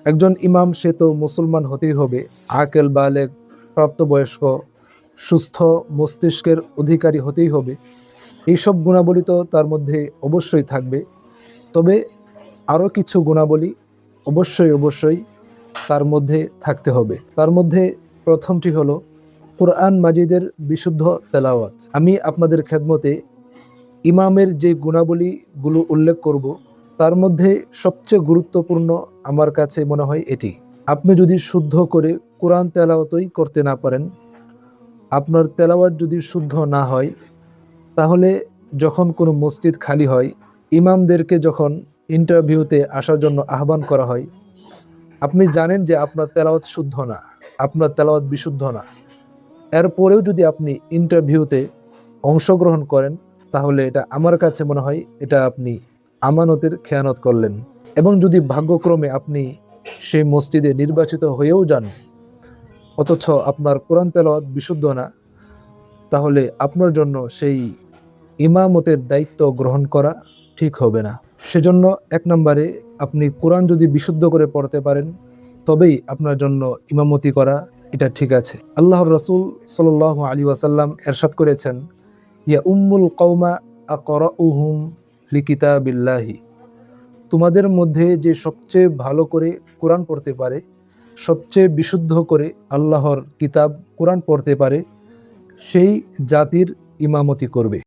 একজন ইমাম সে তো মুসলমান হতেই হবে, আকেল বালেগ, প্রাপ্তবয়স্ক, সুস্থ মস্তিষ্কের অধিকারী হতেই হবে। এইসব গুণাবলী তো তার মধ্যে অবশ্যই থাকবে। তবে আরও কিছু গুণাবলী অবশ্যই তার মধ্যে থাকতে হবে। তার মধ্যে প্রথমটি হলো কোরআন মাজিদের বিশুদ্ধ তেলাওয়াত। আমি আপনাদের খেদমতে ইমামের যে গুণাবলীগুলো উল্লেখ করব, তার মধ্যে সবচেয়ে গুরুত্বপূর্ণ আমার কাছে মনে হয় এটি। আপনি যদি শুদ্ধ করে কোরআন তেলাওয়াতই করতে না পারেন, আপনার তেলাওয়াত যদি শুদ্ধ না হয়, তাহলে যখন কোনো মসজিদ খালি হয়, ইমামদেরকে যখন ইন্টারভিউতে আসার জন্য আহ্বান করা হয়, আপনি জানেন যে আপনার তেলাওয়াত শুদ্ধ না, আপনার তেলাওয়াত বিশুদ্ধ না, এরপরেও যদি আপনি ইন্টারভিউতে অংশগ্রহণ করেন, তাহলে এটা আমার কাছে মনে হয় এটা আপনি আমানতের খেয়ানত করলেন। এবং যদি ভাগ্যক্রমে আপনি সেই মসজিদে নির্বাচিত হয়েও যান, অথচ আপনার কোরআন তেলাওয়াত বিশুদ্ধ না, তাহলে আপনার জন্য সেই ইমামতের দায়িত্ব গ্রহণ করা ঠিক হবে না। সেজন্য 1 নম্বরে আপনি কোরআন যদি বিশুদ্ধ করে পড়তে পারেন, তবেই আপনার জন্য ইমামতি করা এটা ঠিক আছে। আল্লাহর রাসূল সাল্লাল্লাহু আলাইহি ওয়াসাল্লাম এরশাদ করেছেন, ইয়া উম্মুল কওমা আকরাউহুম লিকিতাবিল্লাহি। তোমাদের মধ্যে যে সবচেয়ে ভালো করে কোরআন পড়তে পারে, সবচেয়ে বিশুদ্ধ করে আল্লাহর কিতাব কোরআন পড়তে পারে, সেই জাতির ইমামতি করবে।